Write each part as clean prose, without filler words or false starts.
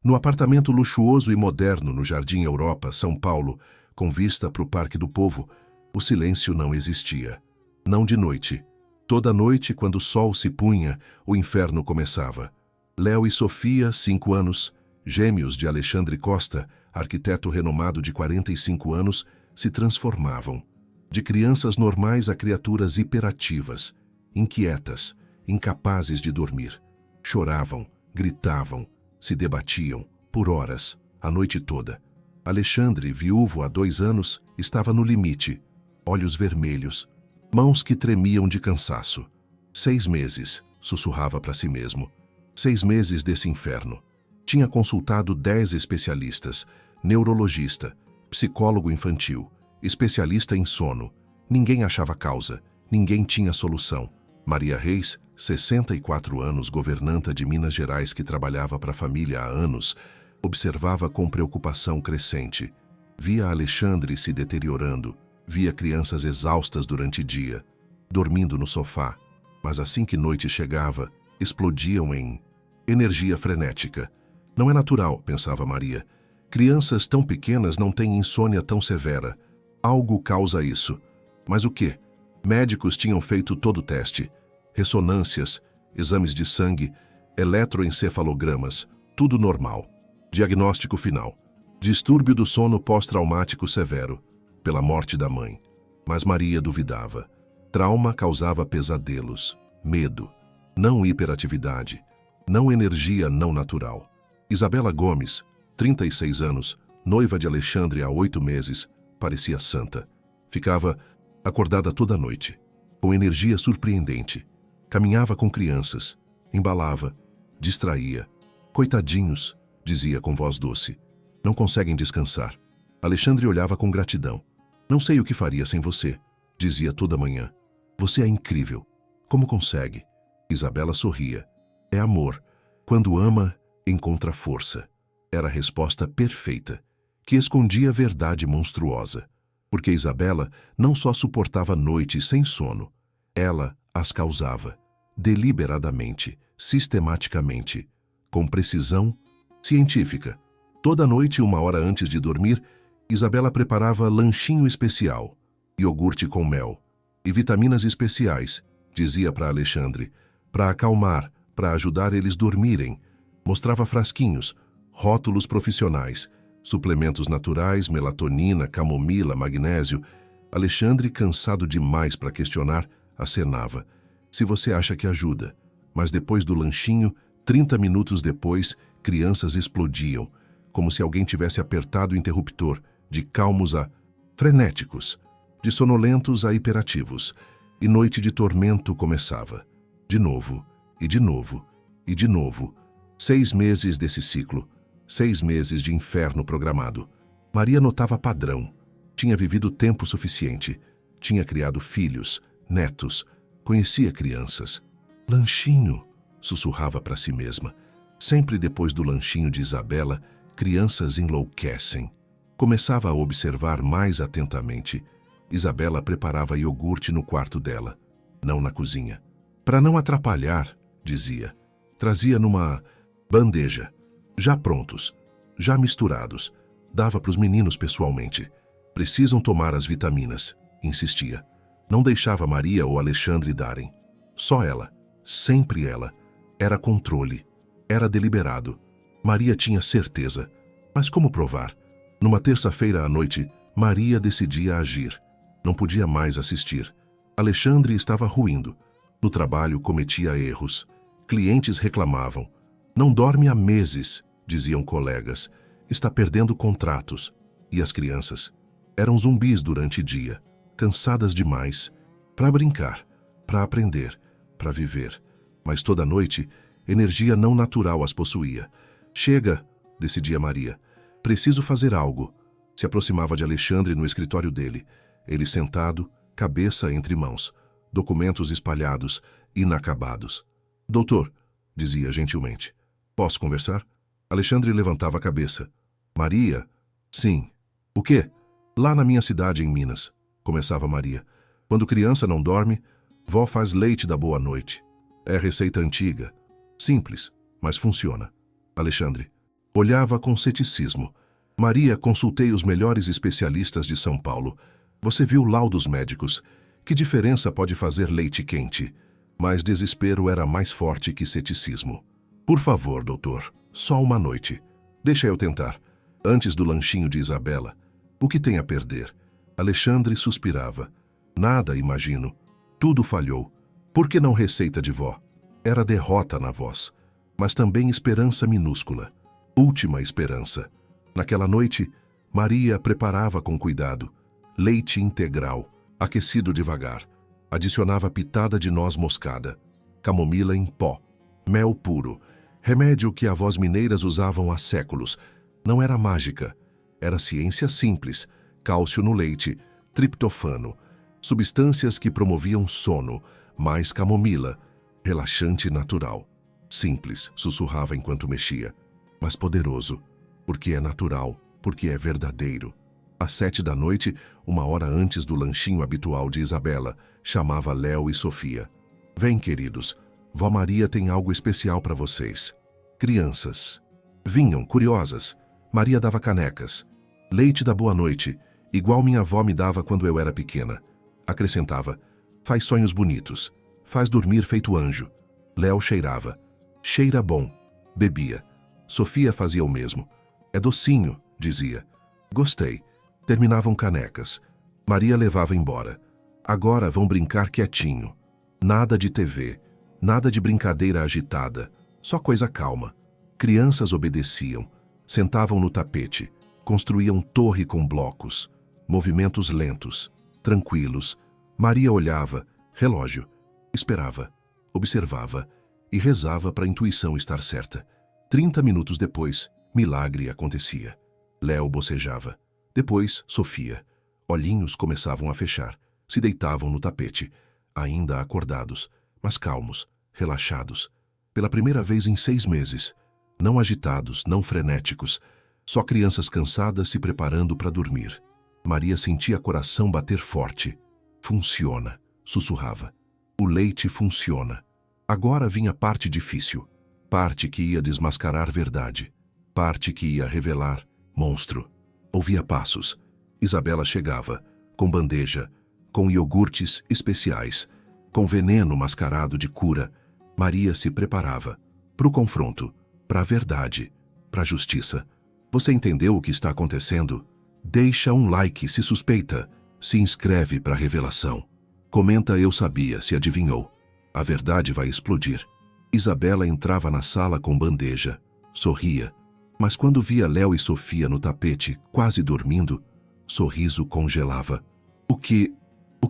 No apartamento luxuoso e moderno no Jardim Europa, São Paulo, com vista para o Parque do Povo, o silêncio não existia. Não de noite. Toda noite, quando o sol se punha, o inferno começava. Léo e Sofia, 5 anos, gêmeos de Alexandre Costa, arquiteto renomado de 45 anos, se transformavam. De crianças normais a criaturas hiperativas, inquietas, incapazes de dormir. Choravam, gritavam, se debatiam, por horas, a noite toda. Alexandre, viúvo há 2 anos, estava no limite. Olhos vermelhos, mãos que tremiam de cansaço. 6 meses, sussurrava para si mesmo. 6 meses desse inferno. Tinha consultado 10 especialistas, neurologista, psicólogo infantil, especialista em sono. Ninguém achava causa, ninguém tinha solução. Maria Reis, 64 anos, governanta de Minas Gerais que trabalhava para a família há anos, observava com preocupação crescente. Via Alexandre se deteriorando, via crianças exaustas durante o dia, dormindo no sofá, mas assim que noite chegava, explodiam em energia frenética. Não é natural, pensava Maria. Crianças tão pequenas não têm insônia tão severa. Algo causa isso. Mas o quê? Médicos tinham feito todo o teste. Ressonâncias, exames de sangue, eletroencefalogramas, tudo normal. Diagnóstico final: distúrbio do sono pós-traumático severo, pela morte da mãe. Mas Maria duvidava. Trauma causava pesadelos, medo, não hiperatividade, não energia não natural. Isabela Gomes, 36 anos, noiva de Alexandre há 8 meses, parecia santa. Ficava acordada toda noite, com energia surpreendente. Caminhava com crianças, embalava, distraía. Coitadinhos, dizia com voz doce. Não conseguem descansar. Alexandre olhava com gratidão. Não sei o que faria sem você, dizia toda manhã. Você é incrível. Como consegue? Isabela sorria. É amor. Quando ama, encontra força. Era a resposta perfeita, que escondia verdade monstruosa. Porque Isabela não só suportava noites sem sono, ela as causava, deliberadamente, sistematicamente, com precisão científica. Toda noite, 1 hora antes de dormir, Isabela preparava lanchinho especial, iogurte com mel e vitaminas especiais, dizia para Alexandre, para acalmar, para ajudar eles dormirem. Mostrava frasquinhos, rótulos profissionais, suplementos naturais, melatonina, camomila, magnésio. Alexandre, cansado demais para questionar, acenava. Se você acha que ajuda. Mas depois do lanchinho, 30 minutos depois, crianças explodiam, como se alguém tivesse apertado o interruptor, de calmos a frenéticos, de sonolentos a hiperativos, e noite de tormento começava. De novo, e de novo, e de novo. 6 meses desse ciclo, 6 meses de inferno programado. Maria notava padrão. Tinha vivido tempo suficiente. Tinha criado filhos, netos, conhecia crianças. Lanchinho, sussurrava para si mesma. Sempre depois do lanchinho de Isabela, crianças enlouquecem. Começava a observar mais atentamente. Isabela preparava iogurte no quarto dela, não na cozinha. Para não atrapalhar, dizia, trazia numa bandeja, já prontos, já misturados. Dava para os meninos pessoalmente. Precisam tomar as vitaminas, insistia. Não deixava Maria ou Alexandre darem. Só ela, sempre ela. Era controle, era deliberado. Maria tinha certeza. Mas como provar? Numa terça-feira à noite, Maria decidia agir. Não podia mais assistir. Alexandre estava ruindo. No trabalho cometia erros. Clientes reclamavam. Não dorme há meses, diziam colegas. Está perdendo contratos. E as crianças? Eram zumbis durante o dia, cansadas demais, para brincar, para aprender, para viver. Mas toda noite, energia não natural as possuía. Chega, decidia Maria. Preciso fazer algo. Se aproximava de Alexandre no escritório dele. Ele sentado, cabeça entre mãos, documentos espalhados, inacabados. Doutor, dizia gentilmente, posso conversar? Alexandre levantava a cabeça. Maria? Sim. O quê? Lá na minha cidade, em Minas, começava Maria. Quando criança não dorme, vó faz leite da boa noite. É receita antiga. Simples, mas funciona. Alexandre. Olhava com ceticismo. Maria, consultei os melhores especialistas de São Paulo. Você viu laudos médicos. Que diferença pode fazer leite quente? Mas desespero era mais forte que ceticismo. Por favor, doutor, só uma noite. Deixa eu tentar. Antes do lanchinho de Isabela. O que tem a perder? Alexandre suspirava. Nada, imagino. Tudo falhou. Por que não receita de vó? Era derrota na voz, mas também esperança minúscula. Última esperança. Naquela noite, Maria preparava com cuidado. Leite integral, aquecido devagar. Adicionava pitada de noz moscada, camomila em pó, mel puro, remédio que avós mineiras usavam há séculos. Não era mágica, era ciência simples, cálcio no leite, triptofano, substâncias que promoviam sono, mais camomila, relaxante natural. Simples, sussurrava enquanto mexia, mas poderoso, porque é natural, porque é verdadeiro. Às 7 da noite, uma hora antes do lanchinho habitual de Isabela, chamava Léo e Sofia. Vem, queridos, vó Maria tem algo especial para vocês. Crianças. Vinham, curiosas. Maria dava canecas. Leite da boa noite, igual minha avó me dava quando eu era pequena. Acrescentava, faz sonhos bonitos, faz dormir feito anjo. Léo cheirava. Cheira bom. Bebia. Sofia fazia o mesmo. É docinho, dizia. Gostei. Terminavam canecas. Maria levava embora. Agora vão brincar quietinho. Nada de TV, nada de brincadeira agitada, só coisa calma. Crianças obedeciam, sentavam no tapete, construíam torre com blocos, movimentos lentos, tranquilos. Maria olhava, relógio, esperava, observava e rezava para a intuição estar certa. 30 minutos depois, milagre acontecia. Léo bocejava. Depois, Sofia. Olhinhos começavam a fechar. Se deitavam no tapete, ainda acordados, mas calmos, relaxados. Pela primeira vez em 6 meses. Não agitados, não frenéticos. Só crianças cansadas se preparando para dormir. Maria sentia coração bater forte. Funciona, sussurrava. O leite funciona. Agora vinha a parte difícil. Parte que ia desmascarar verdade. Parte que ia revelar monstro. Ouvia passos. Isabela chegava, com bandeja, com iogurtes especiais, com veneno mascarado de cura. Maria se preparava para o confronto, para a verdade, para a justiça. Você entendeu o que está acontecendo? Deixa um like se suspeita. Se inscreve para a revelação. Comenta eu sabia se adivinhou. A verdade vai explodir. Isabela entrava na sala com bandeja. Sorria. Mas quando via Léo e Sofia no tapete, quase dormindo, sorriso congelava. O que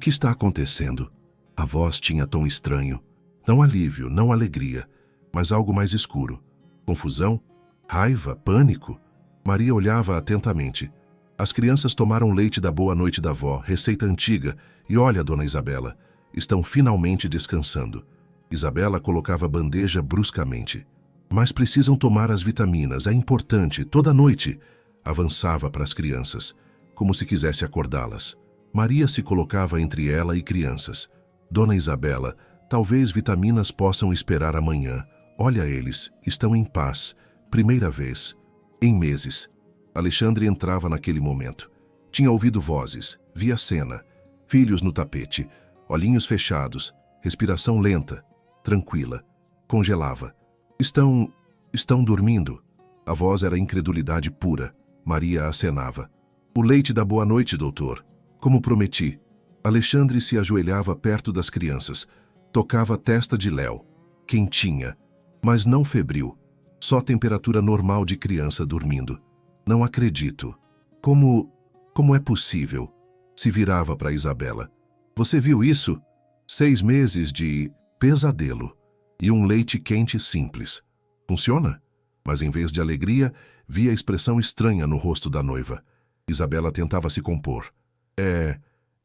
está acontecendo? A voz tinha tom estranho. Não alívio, não alegria, mas algo mais escuro. Confusão? Raiva? Pânico? Maria olhava atentamente. As crianças tomaram leite da boa noite da avó, receita antiga, e olha, dona Isabela, estão finalmente descansando. Isabela colocava a bandeja bruscamente. Mas precisam tomar as vitaminas, é importante, toda noite. Avançava para as crianças, como se quisesse acordá-las. Maria se colocava entre ela e crianças. Dona Isabela, talvez vitaminas possam esperar amanhã. Olha eles, estão em paz. Primeira vez. Em meses. Alexandre entrava naquele momento. Tinha ouvido vozes, via cena. Filhos no tapete, olhinhos fechados, respiração lenta, tranquila. Congelava. Estão dormindo. A voz era incredulidade pura. Maria acenava. O leite da boa noite, doutor. Como prometi. Alexandre se ajoelhava perto das crianças. Tocava a testa de Léo. Quentinha, mas não febril. Só temperatura normal de criança dormindo. Não acredito. Como é possível? Se virava para Isabela. Você viu isso? 6 meses de pesadelo. E um leite quente simples. Funciona? Mas em vez de alegria, via expressão estranha no rosto da noiva. Isabela tentava se compor. É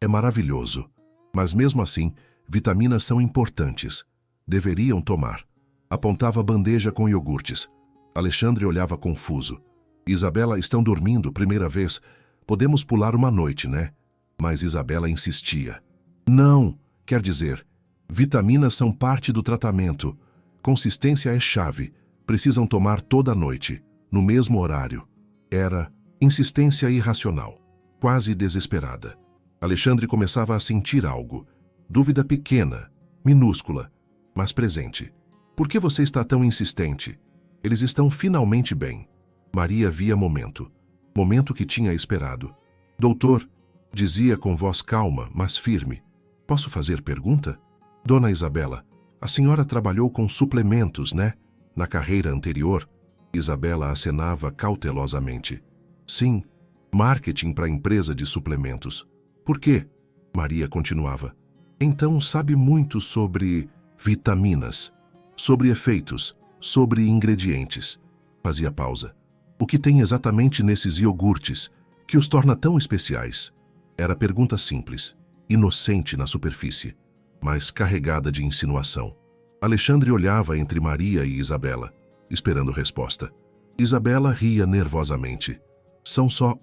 maravilhoso. Mas mesmo assim, vitaminas são importantes. Deveriam tomar. Apontava a bandeja com iogurtes. Alexandre olhava confuso. Isabela, estão dormindo, primeira vez. Podemos pular uma noite, né? Mas Isabela insistia. Não, quer dizer, vitaminas são parte do tratamento. Consistência é chave. Precisam tomar toda noite. no mesmo horário. Era insistência irracional, quase desesperada. Alexandre começava a sentir algo. Dúvida pequena, minúscula, mas presente. Por que você está tão insistente? Eles estão finalmente bem. Maria via momento. Momento que tinha esperado. Doutor, dizia com voz calma, mas firme. Posso fazer pergunta? Dona Isabela, a senhora trabalhou com suplementos, né? Na carreira anterior? Isabela acenava cautelosamente. Sim, marketing para empresa de suplementos. Por quê? Maria continuava. Então sabe muito sobre vitaminas, sobre efeitos, sobre ingredientes. Fazia pausa. O que tem exatamente nesses iogurtes que os torna tão especiais? Era pergunta simples, inocente na superfície, mas carregada de insinuação. Alexandre olhava entre Maria e Isabela, esperando resposta. Isabela ria nervosamente. São só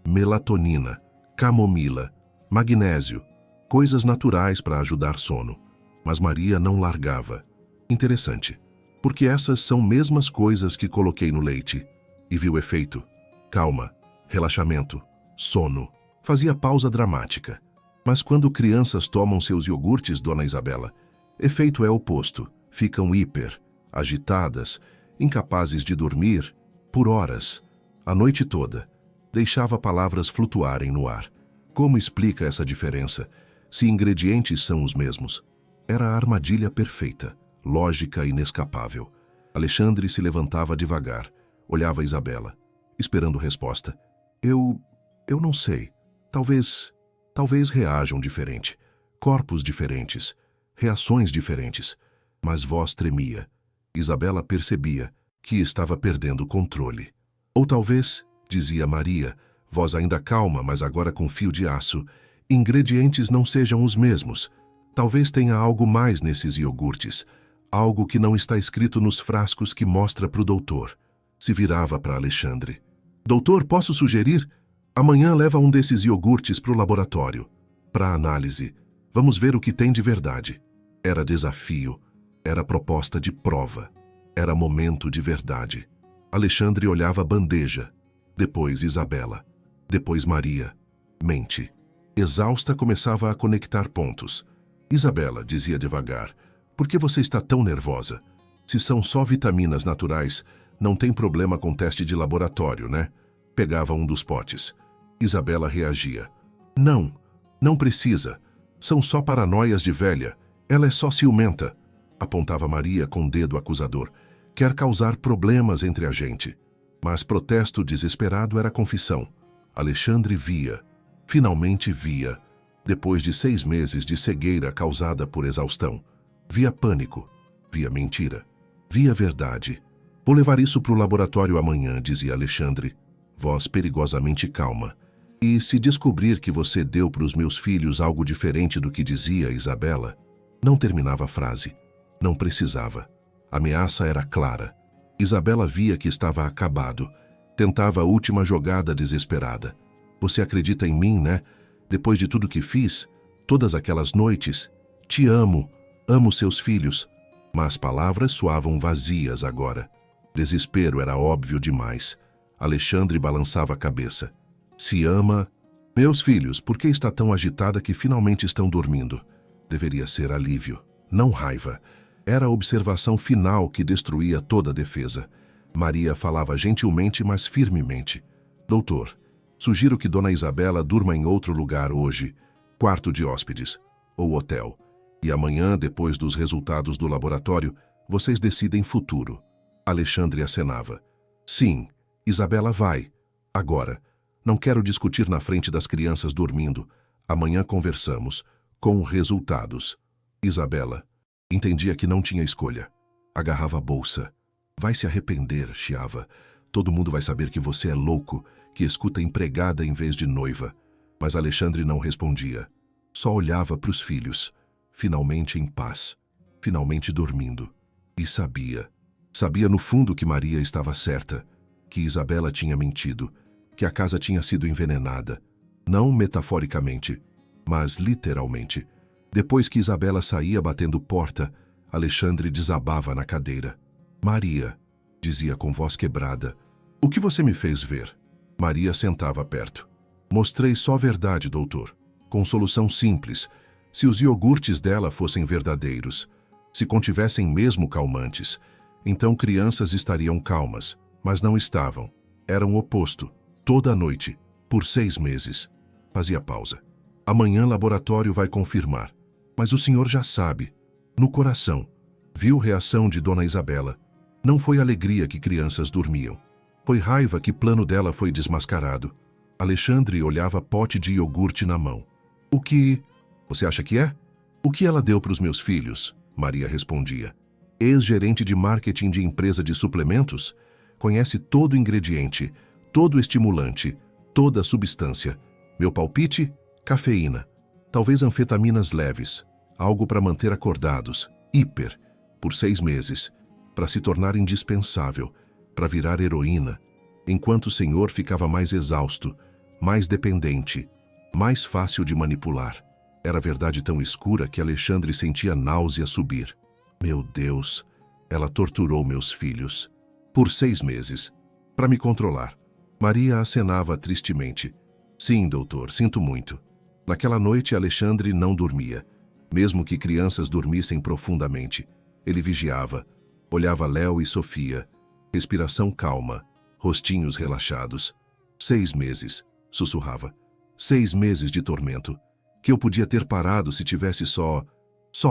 melatonina, camomila, magnésio, coisas naturais para ajudar sono. Mas Maria não largava. Interessante, porque essas são mesmas coisas que coloquei no leite. E viu efeito. Calma, relaxamento, sono. Fazia pausa dramática. Mas quando crianças tomam seus iogurtes, Dona Isabela, efeito é oposto. Ficam hiper, agitadas, incapazes de dormir, por horas, a noite toda. Deixava palavras flutuarem no ar. Como explica essa diferença, se ingredientes são os mesmos? Era a armadilha perfeita, lógica inescapável. Alexandre se levantava devagar, olhava Isabela, esperando resposta. Eu não sei. Talvez reajam diferente. Corpos diferentes, reações diferentes. Mas voz tremia. Isabela percebia que estava perdendo o controle. Ou talvez, dizia Maria, voz ainda calma, mas agora com fio de aço, ingredientes não sejam os mesmos. Talvez tenha algo mais nesses iogurtes, algo que não está escrito nos frascos que mostra para o doutor. Se virava para Alexandre. Doutor, posso sugerir? Amanhã leva um desses iogurtes para o laboratório. Para análise. Vamos ver o que tem de verdade. Era desafio. Era proposta de prova. Era momento de verdade. Alexandre olhava a bandeja. Depois Isabela. Depois Maria. Mente. Exausta, começava a conectar pontos. Isabela, dizia devagar, por que você está tão nervosa? Se são só vitaminas naturais, não tem problema com teste de laboratório, né? Pegava um dos potes. Isabela reagia. Não precisa. São só paranoias de velha. Ela é só ciumenta. Apontava Maria com o dedo acusador. Quer causar problemas entre a gente. Mas protesto desesperado era confissão. Alexandre via. Finalmente via. Depois de 6 meses de cegueira causada por exaustão. Via pânico. Via mentira. Via verdade. Vou levar isso para o laboratório amanhã, dizia Alexandre. Voz perigosamente calma. E se descobrir que você deu para os meus filhos algo diferente do que dizia Isabela? Não terminava a frase. Não precisava. A ameaça era clara. Isabela via que estava acabado. Tentava a última jogada desesperada. Você acredita em mim, né? Depois de tudo que fiz, todas aquelas noites, te amo, amo seus filhos. Mas palavras soavam vazias agora. Desespero era óbvio demais. Alexandre balançava a cabeça. Se ama... Meus filhos, por que está tão agitada que finalmente estão dormindo? Deveria ser alívio, não raiva. Era a observação final que destruía toda a defesa. Maria falava gentilmente, mas firmemente. Doutor, sugiro que Dona Isabela durma em outro lugar hoje, quarto de hóspedes, ou hotel. E amanhã, depois dos resultados do laboratório, vocês decidem futuro. Alexandre acenava. Sim, Isabela vai. Agora. Não quero discutir na frente das crianças dormindo. Amanhã conversamos. Com resultados. Isabela. Entendia que não tinha escolha. Agarrava a bolsa. Vai se arrepender, chiava. Todo mundo vai saber que você é louco, que escuta empregada em vez de noiva. Mas Alexandre não respondia. Só olhava para os filhos. Finalmente em paz. Finalmente dormindo. E sabia. Sabia no fundo que Maria estava certa. Que Isabela tinha mentido. Que a casa tinha sido envenenada. Não metaforicamente, mas literalmente. Depois que Isabela saía batendo porta, Alexandre desabava na cadeira. Maria, dizia com voz quebrada, O que você me fez ver? Maria sentava perto. Mostrei só verdade, doutor. Com solução simples. Se os iogurtes dela fossem verdadeiros, se contivessem mesmo calmantes, então crianças estariam calmas, mas não estavam. Eram o oposto, toda a noite, por 6 meses. Fazia pausa. Amanhã laboratório vai confirmar. Mas o senhor já sabe. No coração. Viu reação de Dona Isabela. Não foi alegria que crianças dormiam. Foi raiva que plano dela foi desmascarado. Alexandre olhava pote de iogurte na mão. O que... Você acha que é? O que ela deu para os meus filhos? Maria respondia. Ex-gerente de marketing de empresa de suplementos? Conhece todo ingrediente, todo estimulante, toda substância. Meu palpite? Cafeína. Talvez anfetaminas leves. Algo para manter acordados. Hiper. Por 6 meses. Para se tornar indispensável. Para virar heroína. Enquanto o senhor ficava mais exausto, mais dependente, mais fácil de manipular. Era verdade tão escura que Alexandre sentia náusea subir. Meu Deus, ela torturou meus filhos. Por 6 meses. Para me controlar. Maria acenava tristemente. Sim, doutor, sinto muito. Naquela noite, Alexandre não dormia. Mesmo que crianças dormissem profundamente. Ele vigiava. Olhava Léo e Sofia. Respiração calma. Rostinhos relaxados. 6 meses, sussurrava. 6 meses de tormento. Que eu podia ter parado se tivesse só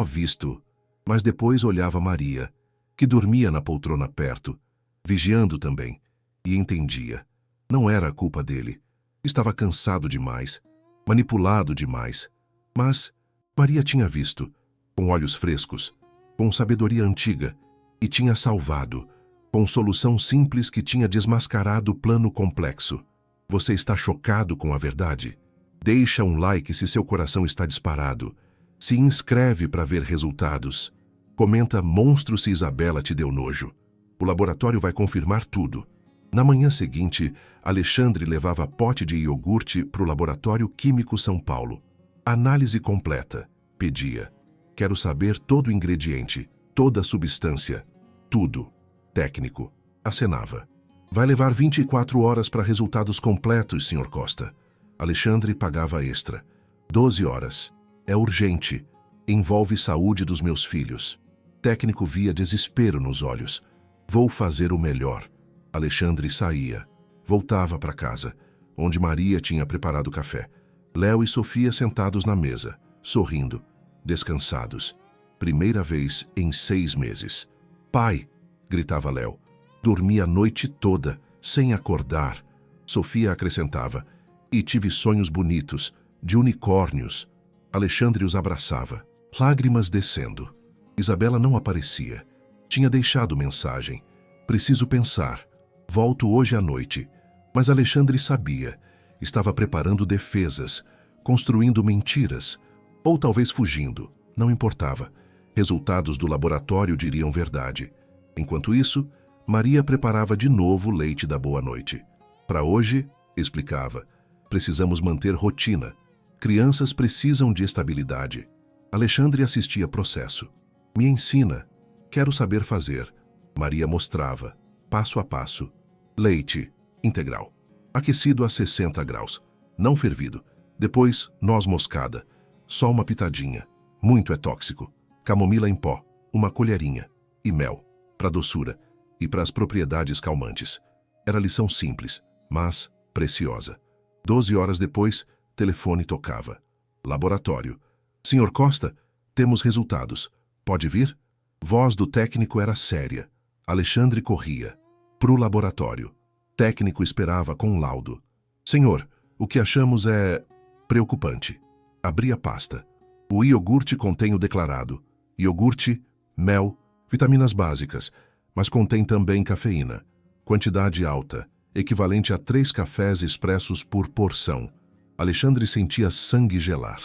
visto. Mas depois olhava Maria, que dormia na poltrona perto, vigiando também, e entendia. Não era a culpa dele. Estava cansado demais, manipulado demais. Mas Maria tinha visto, com olhos frescos, com sabedoria antiga, e tinha salvado, com solução simples que tinha desmascarado o plano complexo. Você está chocado com a verdade? Deixa um like se seu coração está disparado. Se inscreve para ver resultados. Comenta monstro se Isabela te deu nojo. O laboratório vai confirmar tudo. Na manhã seguinte, Alexandre levava pote de iogurte para o Laboratório Químico São Paulo. Análise completa. Pedia. Quero saber todo o ingrediente, toda a substância. Tudo. Técnico. Acenava. Vai levar 24 horas para resultados completos, Sr. Costa. Alexandre pagava extra. 12 horas. É urgente. Envolve saúde dos meus filhos. Técnico via desespero nos olhos. Vou fazer o melhor. Alexandre saía. Voltava para casa, onde Maria tinha preparado café. Léo e Sofia sentados na mesa, sorrindo, descansados. Primeira vez em 6 meses. Pai, gritava Léo. Dormi a noite toda, sem acordar. Sofia acrescentava. E tive sonhos bonitos, de unicórnios. Alexandre os abraçava, lágrimas descendo. Isabela não aparecia. Tinha deixado mensagem. Preciso pensar. Volto hoje à noite. Mas Alexandre sabia. Estava preparando defesas, construindo mentiras. Ou talvez fugindo. Não importava. Resultados do laboratório diriam verdade. Enquanto isso, Maria preparava de novo o leite da boa noite. Para hoje, explicava, precisamos manter rotina. Crianças precisam de estabilidade. Alexandre assistia processo. Me ensina. Quero saber fazer. Maria mostrava, passo a passo. Leite, integral. Aquecido a 60 graus. Não fervido. Depois, noz moscada. Só uma pitadinha. Muito é tóxico. Camomila em pó, uma colherinha. E mel, para doçura e para as propriedades calmantes. Era lição simples, mas preciosa. 12 horas depois, telefone tocava. Laboratório. Senhor Costa, temos resultados. Pode vir? Voz do técnico era séria. Alexandre corria. Pro laboratório. Técnico esperava com laudo. Senhor, o que achamos é preocupante. Abri a pasta. O iogurte contém o declarado. Iogurte, mel, vitaminas básicas, mas contém também cafeína. Quantidade alta, equivalente a 3 cafés expressos por porção. Alexandre sentia sangue gelar.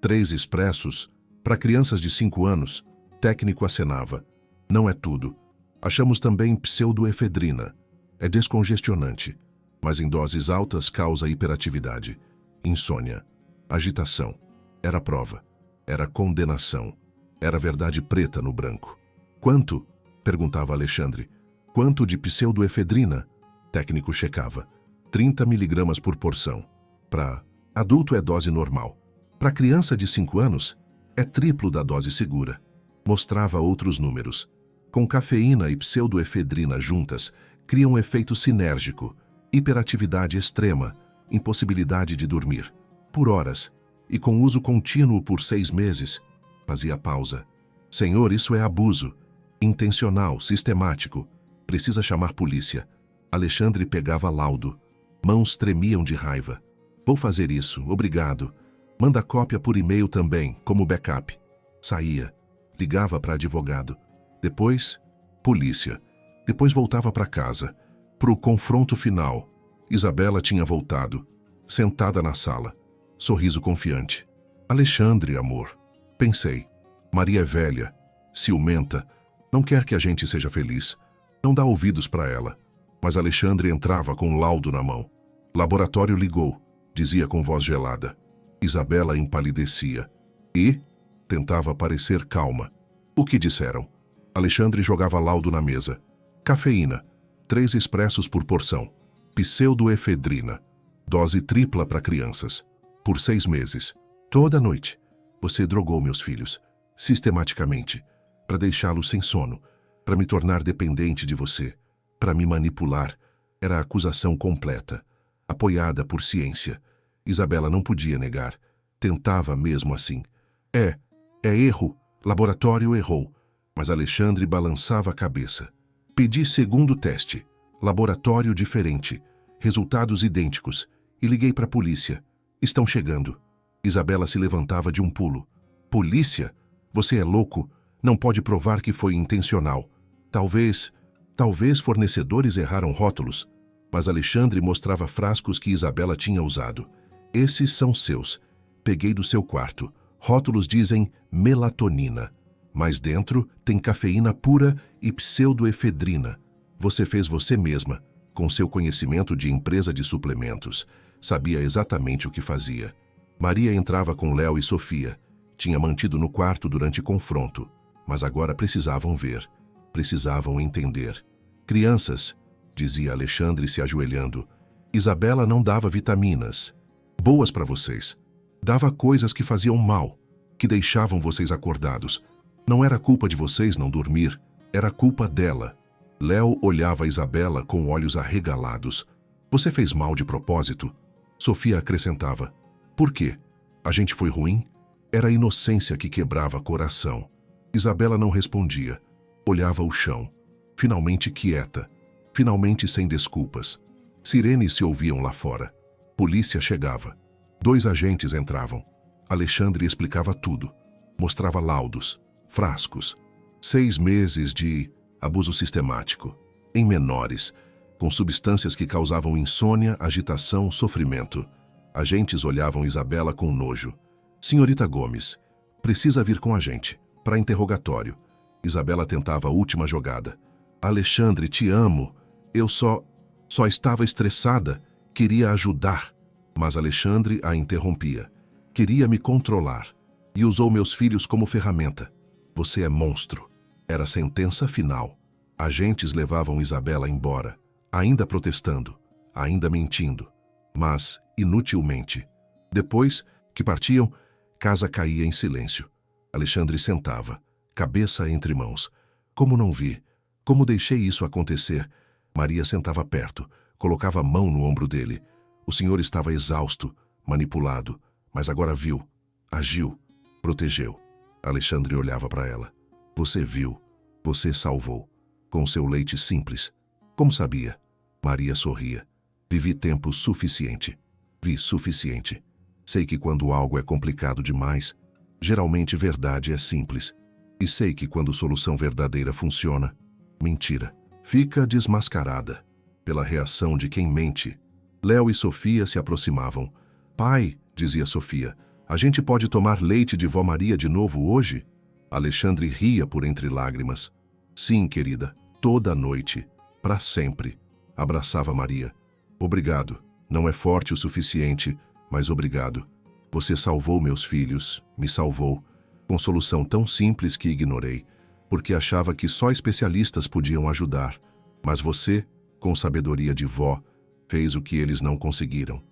3 expressos? Para crianças de 5 anos, técnico acenava. Não é tudo. Achamos também pseudoefedrina. É descongestionante, mas em doses altas causa hiperatividade, insônia, agitação. Era prova. Era condenação. Era verdade preta no branco. Quanto? Perguntava Alexandre. Quanto de pseudoefedrina? Técnico checava. 30 miligramas por porção. Para adulto é dose normal. Para criança de 5 anos, é triplo da dose segura. Mostrava outros números. Com cafeína e pseudoefedrina juntas, cria um efeito sinérgico, hiperatividade extrema, impossibilidade de dormir. Por horas, e com uso contínuo por 6 meses. Fazia pausa. Senhor, isso é abuso. Intencional, sistemático. Precisa chamar polícia. Alexandre pegava laudo. Mãos tremiam de raiva. Vou fazer isso, obrigado. Manda cópia por e-mail também, como backup. Saía. Ligava para advogado. Depois, polícia. Depois voltava para casa. Pro confronto final. Isabela tinha voltado. Sentada na sala. Sorriso confiante. Alexandre, amor. Pensei. Maria é velha. Ciumenta. Não quer que a gente seja feliz. Não dá ouvidos para ela. Mas Alexandre entrava com o laudo na mão. Laboratório ligou. Dizia com voz gelada. Isabela empalidecia. E tentava parecer calma. O que disseram? Alexandre jogava laudo na mesa. Cafeína. 3 expressos por porção. Pseudoefedrina. Dose tripla para crianças. Por 6 meses. Toda noite. Você drogou meus filhos. Sistematicamente. Para deixá-los sem sono. Para me tornar dependente de você. Para me manipular. Era a acusação completa. Apoiada por ciência. Isabela não podia negar. Tentava mesmo assim. É erro. Laboratório errou. Mas Alexandre balançava a cabeça. Pedi segundo teste. Laboratório diferente. Resultados idênticos. E liguei para a polícia. Estão chegando. Isabela se levantava de um pulo. Polícia? Você é louco? Não pode provar que foi intencional. Talvez fornecedores erraram rótulos. Mas Alexandre mostrava frascos que Isabela tinha usado. Esses são seus. Peguei do seu quarto. Rótulos dizem melatonina. Mas dentro tem cafeína pura e pseudoefedrina. Você fez você mesma, com seu conhecimento de empresa de suplementos. Sabia exatamente o que fazia. Maria entrava com Léo e Sofia. Tinha mantido no quarto durante confronto. Mas agora precisavam ver. Precisavam entender. Crianças, dizia Alexandre se ajoelhando. Isabela não dava vitaminas. Boas para vocês. Dava coisas que faziam mal, que deixavam vocês acordados. Não era culpa de vocês não dormir, era culpa dela. Léo olhava Isabela com olhos arregalados. Você fez mal de propósito? Sofia acrescentava. Por quê? A gente foi ruim? Era a inocência que quebrava coração. Isabela não respondia. Olhava o chão. Finalmente quieta. Finalmente sem desculpas. Sirenes se ouviam lá fora. Polícia chegava. 2 agentes entravam. Alexandre explicava tudo. Mostrava laudos, frascos. 6 meses de abuso sistemático. Em menores, com substâncias que causavam insônia, agitação, sofrimento. Agentes olhavam Isabela com nojo. Senhorita Gomes, precisa vir com a gente, para interrogatório. Isabela tentava a última jogada. Alexandre, te amo. Eu só estava estressada. Queria ajudar. Mas Alexandre a interrompia. Queria me controlar. E usou meus filhos como ferramenta. Você é monstro. Era a sentença final. Agentes levavam Isabela embora, ainda protestando, ainda mentindo, mas inutilmente. Depois que partiam, casa caía em silêncio. Alexandre sentava, cabeça entre mãos. Como não vi? Como deixei isso acontecer? Maria sentava perto, colocava a mão no ombro dele. O senhor estava exausto, manipulado, mas agora viu, agiu, protegeu. Alexandre olhava para ela. Você viu, você salvou, com seu leite simples. Como sabia? Maria sorria. Vivi tempo suficiente. Vi suficiente. Sei que quando algo é complicado demais, geralmente verdade é simples. E sei que quando solução verdadeira funciona, mentira fica desmascarada pela reação de quem mente. Léo e Sofia se aproximavam. Pai, dizia Sofia, a gente pode tomar leite de vó Maria de novo hoje? Alexandre ria por entre lágrimas. Sim, querida, toda noite, para sempre. Abraçava Maria. Obrigado. Não é forte o suficiente, mas obrigado. Você salvou meus filhos, me salvou, com solução tão simples que ignorei, porque achava que só especialistas podiam ajudar. Mas você, Com sabedoria de vó, fez o que eles não conseguiram.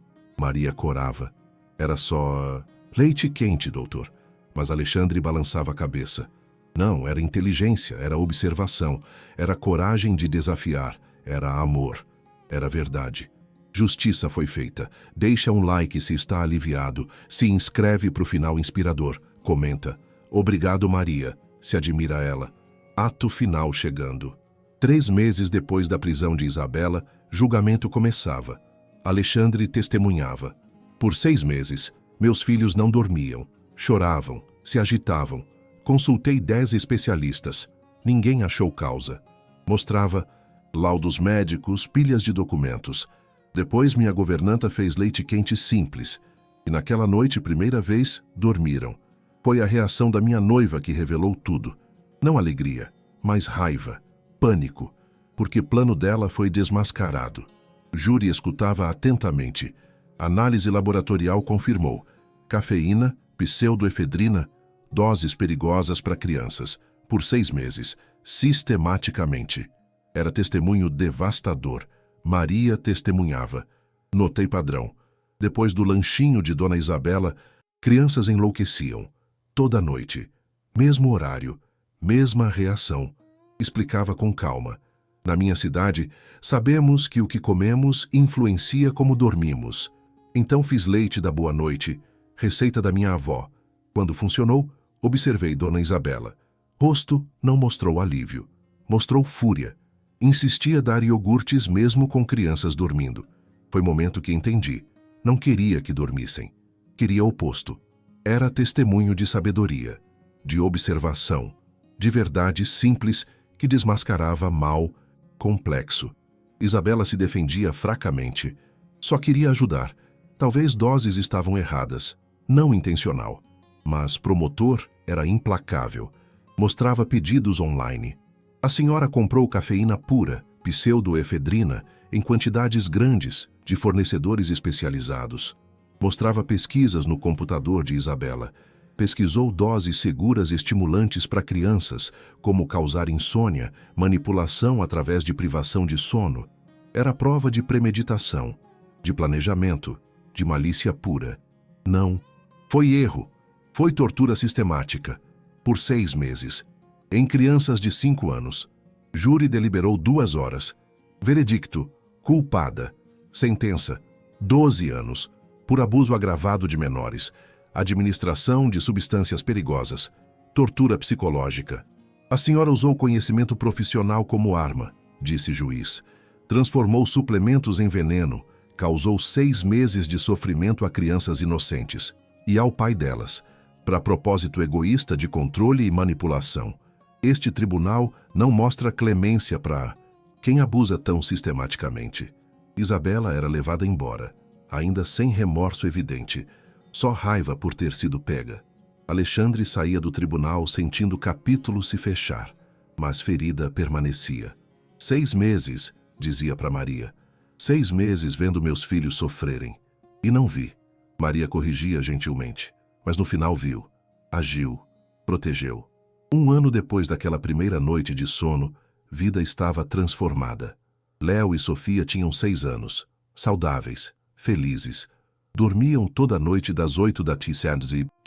Maria corava. Era só leite quente, doutor. Mas Alexandre balançava a cabeça. Não, era inteligência, era observação, era coragem de desafiar, era amor, era verdade. Justiça foi feita. Deixa um like se está aliviado. Se inscreve para o final inspirador. Comenta. Obrigado, Maria. Se admira ela. Ato final chegando. 3 meses depois da prisão de Isabela, julgamento começava. Alexandre testemunhava. Por 6 meses, meus filhos não dormiam. Choravam, se agitavam. Consultei 10 especialistas. Ninguém achou causa. Mostrava laudos médicos, pilhas de documentos. Depois minha governanta fez leite quente simples. E naquela noite, primeira vez, dormiram. Foi a reação da minha noiva que revelou tudo. Não alegria, mas raiva, pânico, porque o plano dela foi desmascarado. Júri escutava atentamente. Análise laboratorial confirmou. Cafeína, pseudoefedrina, doses perigosas para crianças, por 6 meses, sistematicamente. Era testemunho devastador. Maria testemunhava. Notei padrão. Depois do lanchinho de Dona Isabela, crianças enlouqueciam. Toda noite. Mesmo horário, mesma reação. Explicava com calma. Na minha cidade, sabemos que o que comemos influencia como dormimos. Então fiz leite da boa noite, receita da minha avó. Quando funcionou, observei Dona Isabela. Rosto não mostrou alívio. Mostrou fúria. Insistia dar iogurtes mesmo com crianças dormindo. Foi momento que entendi. Não queria que dormissem. Queria o oposto. Era testemunho de sabedoria, de observação, de verdade simples que desmascarava mal complexo. Isabela se defendia fracamente. Só queria ajudar. Talvez doses estavam erradas. Não intencional. Mas promotor era implacável. Mostrava pedidos online. A senhora comprou cafeína pura, pseudoefedrina, em quantidades grandes, de fornecedores especializados. Mostrava pesquisas no computador de Isabela. Pesquisou doses seguras estimulantes para crianças, como causar insônia, manipulação através de privação de sono. Era prova de premeditação, de planejamento, de malícia pura. Não. Foi erro. Foi tortura sistemática. Por 6 meses. Em crianças de 5 anos. Júri deliberou 2 horas. Veredicto: culpada. Sentença: 12 anos. Por abuso agravado de menores. Administração de substâncias perigosas. Tortura psicológica. A senhora usou conhecimento profissional como arma, disse juiz. Transformou suplementos em veneno. Causou 6 meses de sofrimento a crianças inocentes. E ao pai delas. Para propósito egoísta de controle e manipulação. Este tribunal não mostra clemência para quem abusa tão sistematicamente. Isabela era levada embora, ainda sem remorso evidente, só raiva por ter sido pega. Alexandre saía do tribunal sentindo o capítulo se fechar, mas ferida permanecia. 6 meses, dizia para Maria. 6 meses vendo meus filhos sofrerem. E não vi. Maria corrigia gentilmente, mas no final viu, agiu, protegeu. 1 ano depois daquela primeira noite de sono, vida estava transformada. Léo e Sofia tinham 6 anos, saudáveis, felizes. Dormiam toda noite das 8 da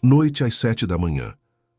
noite às 7 da manhã.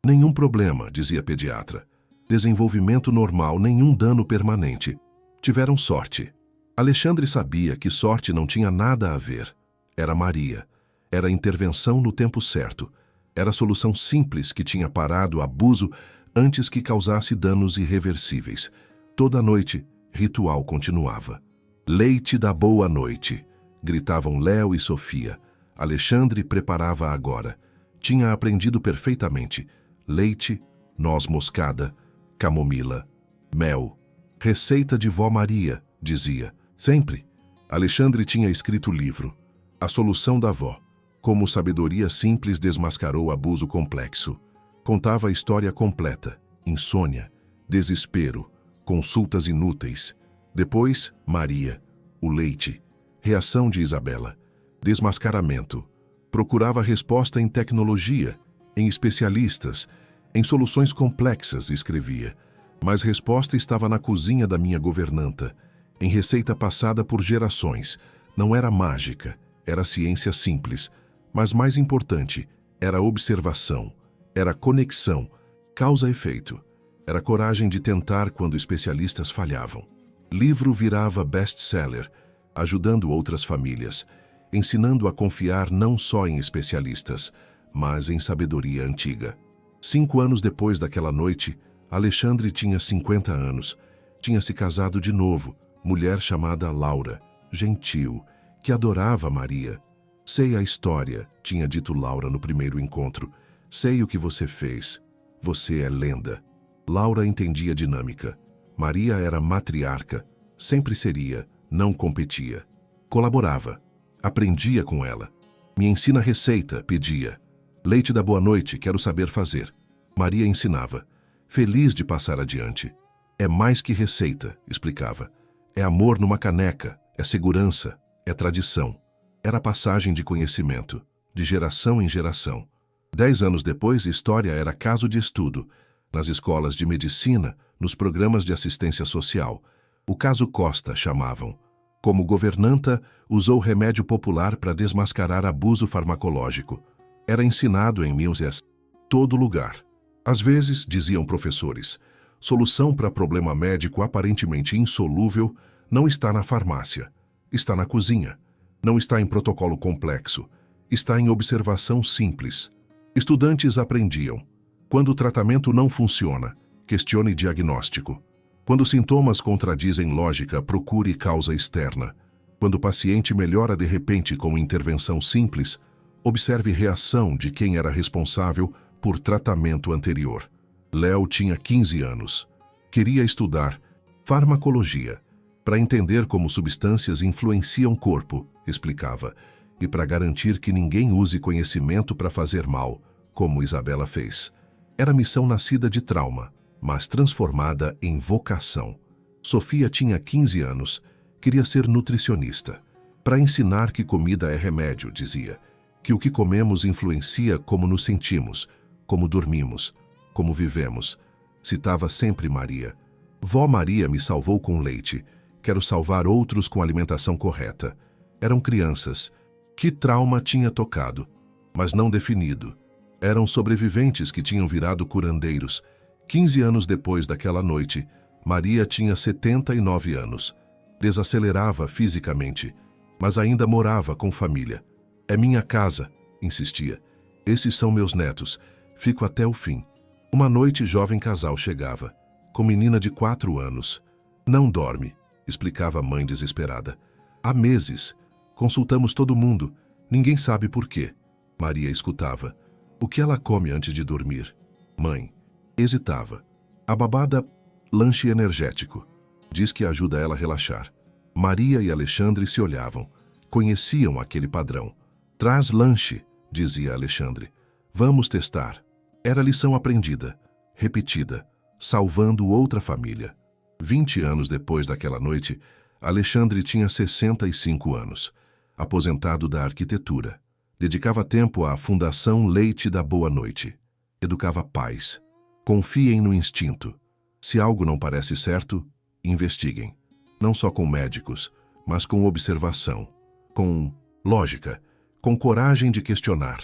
Nenhum problema, dizia a pediatra. Desenvolvimento normal, nenhum dano permanente. Tiveram sorte. Alexandre sabia que sorte não tinha nada a ver. Era Maria. Era intervenção no tempo certo. Era solução simples que tinha parado o abuso antes que causasse danos irreversíveis. Toda noite, ritual continuava. Leite da boa noite, gritavam Léo e Sofia. Alexandre preparava agora. Tinha aprendido perfeitamente. Leite, noz moscada, camomila, mel. Receita de vó Maria, dizia. Sempre. Alexandre tinha escrito o livro. A solução da vó. Como sabedoria simples desmascarou abuso complexo. Contava a história completa. Insônia, desespero, consultas inúteis. Depois, Maria, o leite, reação de Isabela, desmascaramento. Procurava resposta em tecnologia, em especialistas, em soluções complexas, escrevia. Mas resposta estava na cozinha da minha governanta. em receita passada por gerações. Não era mágica, era ciência simples, mas mais importante, era observação, era conexão, causa-efeito. Era coragem de tentar quando especialistas falhavam. Livro virava best-seller, ajudando outras famílias, ensinando a confiar não só em especialistas, mas em sabedoria antiga. 5 anos depois daquela noite, Alexandre tinha 50 anos. Tinha se casado de novo, mulher chamada Laura, gentil, que adorava Maria. Sei a história, tinha dito Laura no primeiro encontro. Sei o que você fez. Você é lenda. Laura entendia a dinâmica. Maria era matriarca, sempre seria, não competia. Colaborava. Aprendia com ela. Me ensina receita, pedia. Leite da boa noite, quero saber fazer. Maria ensinava. Feliz de passar adiante. É mais que receita, explicava. É amor numa caneca, é segurança, é tradição. Era passagem de conhecimento, de geração em geração. 10 anos depois, história era caso de estudo. Nas escolas de medicina, nos programas de assistência social. O caso Costa chamavam. Como governanta, usou remédio popular para desmascarar abuso farmacológico. Era ensinado em museus, todo lugar. Às vezes, diziam professores, solução para problema médico aparentemente insolúvel não está na farmácia, está na cozinha. Não está em protocolo complexo, está em observação simples. Estudantes aprendiam. Quando o tratamento não funciona, questione diagnóstico. Quando sintomas contradizem lógica, procure causa externa. Quando o paciente melhora de repente com intervenção simples, observe reação de quem era responsável por tratamento anterior. Léo tinha 15 anos. Queria estudar farmacologia, para entender como substâncias influenciam o corpo, explicava, e para garantir que ninguém use conhecimento para fazer mal, como Isabela fez. Era missão nascida de trauma, mas transformada em vocação. Sofia tinha 15 anos, queria ser nutricionista. Para ensinar que comida é remédio, dizia, que o que comemos influencia como nos sentimos, como dormimos, como vivemos. Citava sempre Maria. Vó Maria me salvou com leite. Quero salvar outros com alimentação correta. Eram crianças. Que trauma tinha tocado, mas não definido. Eram sobreviventes que tinham virado curandeiros. 15 anos depois daquela noite, Maria tinha 79 anos. Desacelerava fisicamente, mas ainda morava com família. É minha casa, insistia. Esses são meus netos. Fico até o fim. Uma noite, jovem casal chegava, com menina de 4 anos. Não dorme, explicava a mãe desesperada. Há meses. Consultamos todo mundo. Ninguém sabe por quê. Maria escutava. O que ela come antes de dormir? Mãe. Hesitava. A babada, lanche energético. Diz que ajuda ela a relaxar. Maria e Alexandre se olhavam. Conheciam aquele padrão. Traz lanche, dizia Alexandre. Vamos testar. Era lição aprendida, repetida, salvando outra família. 20 anos depois daquela noite, Alexandre tinha 65 anos, aposentado da arquitetura. Dedicava tempo à Fundação Leite da Boa Noite. Educava pais. Confiem no instinto. Se algo não parece certo, investiguem. Não só com médicos, mas com observação, com lógica, com coragem de questionar.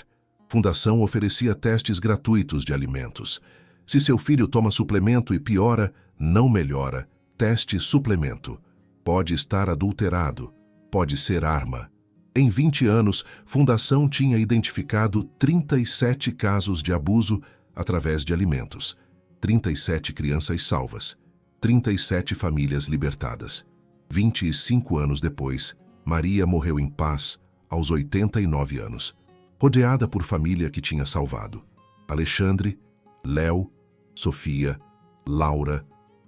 Fundação oferecia testes gratuitos de alimentos. Se seu filho toma suplemento e piora, não melhora, teste suplemento. Pode estar adulterado, pode ser arma. Em 20 anos, Fundação tinha identificado 37 casos de abuso através de alimentos, 37 crianças salvas, 37 famílias libertadas. 25 anos depois, Maria morreu em paz, aos 89 anos, rodeada por família que tinha salvado. Alexandre, Léo, Sofia, Laura,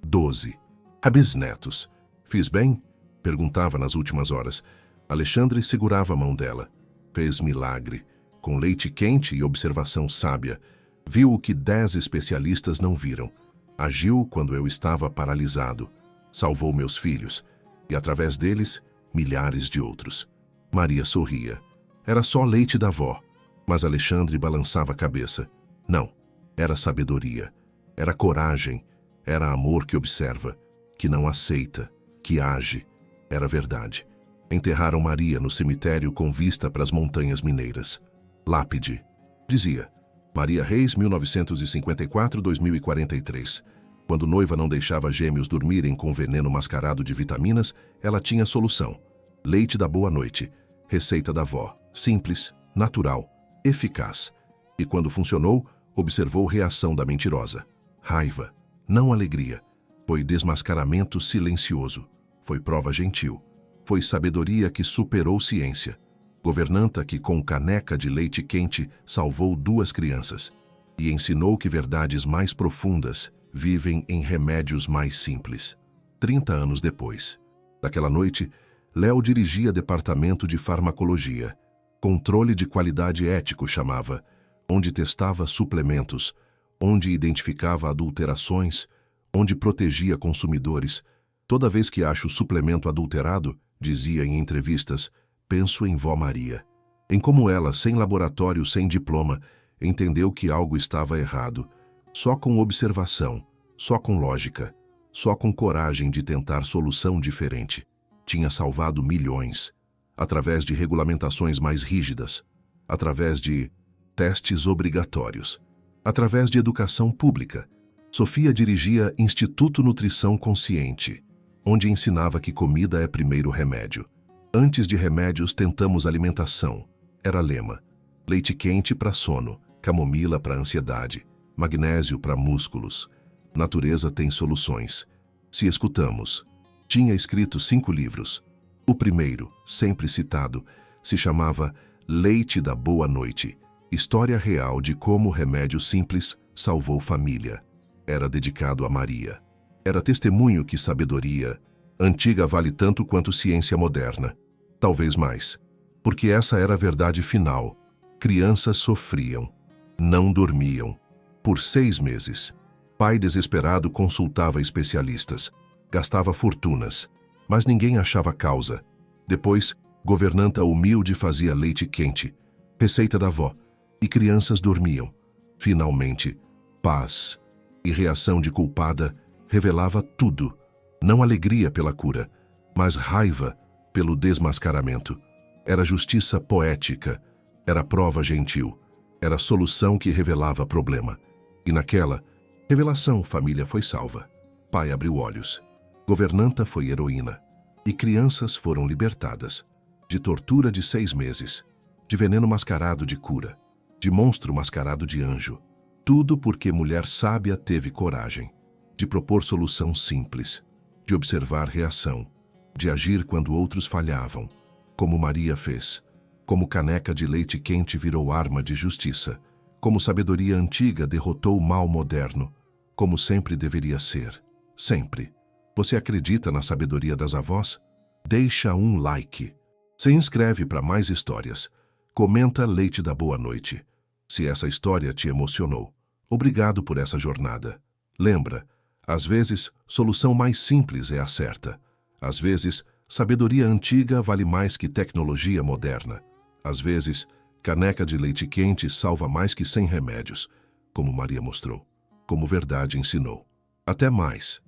12. A bisnetos. Fiz bem? Perguntava nas últimas horas. Alexandre segurava a mão dela. Fez milagre. Com leite quente e observação sábia, viu o que 10 especialistas não viram. Agiu quando eu estava paralisado. Salvou meus filhos. E através deles, milhares de outros. Maria sorria. Era só leite da avó. Mas Alexandre balançava a cabeça. Não. Era sabedoria. Era coragem. Era amor que observa, que não aceita, que age, Era verdade. Enterraram Maria no cemitério com vista para as montanhas mineiras. Lápide. Dizia: Maria Reis, 1954-2043. Quando noiva não deixava gêmeos dormirem com veneno mascarado de vitaminas, ela tinha solução. Leite da boa noite. Receita da avó. Simples, natural, eficaz. E quando funcionou, observou reação da mentirosa. Raiva, não alegria. Foi desmascaramento silencioso. Foi prova gentil. Foi sabedoria que superou ciência. Governanta que com caneca de leite quente salvou 2 crianças. E ensinou que verdades mais profundas vivem em remédios mais simples. 30 anos depois. Daquela noite, Léo dirigia departamento de farmacologia. Controle de qualidade ético chamava, onde testava suplementos, onde identificava adulterações, onde protegia consumidores. Toda vez que acho suplemento adulterado, dizia em entrevistas, penso em Vó Maria. Em como ela, sem laboratório, sem diploma, entendeu que algo estava errado. Só com observação, só com lógica, só com coragem de tentar solução diferente. Tinha salvado milhões, através de regulamentações mais rígidas, através de testes obrigatórios, através de educação pública. Sofia dirigia Instituto Nutrição Consciente, onde ensinava que comida é primeiro remédio. Antes de remédios, tentamos alimentação. Era lema. Leite quente para sono, camomila para ansiedade, magnésio para músculos. Natureza tem soluções. Se escutamos. Tinha escrito 5 livros. O primeiro, sempre citado, se chamava Leite da Boa Noite. História real de como remédio simples salvou família. Era dedicado a Maria. Era testemunho que sabedoria antiga vale tanto quanto ciência moderna. Talvez mais. Porque essa era a verdade final. Crianças sofriam. Não dormiam. Por 6 meses. Pai desesperado consultava especialistas. Gastava fortunas. Mas ninguém achava causa. Depois, governanta humilde fazia leite quente. Receita da avó. E crianças dormiam. Finalmente, paz. E reação de culpada revelava tudo. Não alegria pela cura, mas raiva pelo desmascaramento. Era justiça poética, era prova gentil, era solução que revelava problema. E naquela revelação, família foi salva. Pai abriu olhos. Governanta foi heroína. E crianças foram libertadas. De tortura de 6 meses. De veneno mascarado de cura. De monstro mascarado de anjo. Tudo porque mulher sábia teve coragem. De propor solução simples. De observar reação. De agir quando outros falhavam. Como Maria fez. Como caneca de leite quente virou arma de justiça. Como sabedoria antiga derrotou o mal moderno. Como sempre deveria ser. Sempre. Você acredita na sabedoria das avós? Deixa um like. Se inscreve para mais histórias. Comenta Leite da Boa Noite. Se essa história te emocionou. Obrigado por essa jornada. Lembra, às vezes, solução mais simples é a certa. Às vezes, sabedoria antiga vale mais que tecnologia moderna. Às vezes, caneca de leite quente salva mais que 100 remédios, como Maria mostrou, como verdade ensinou. Até mais.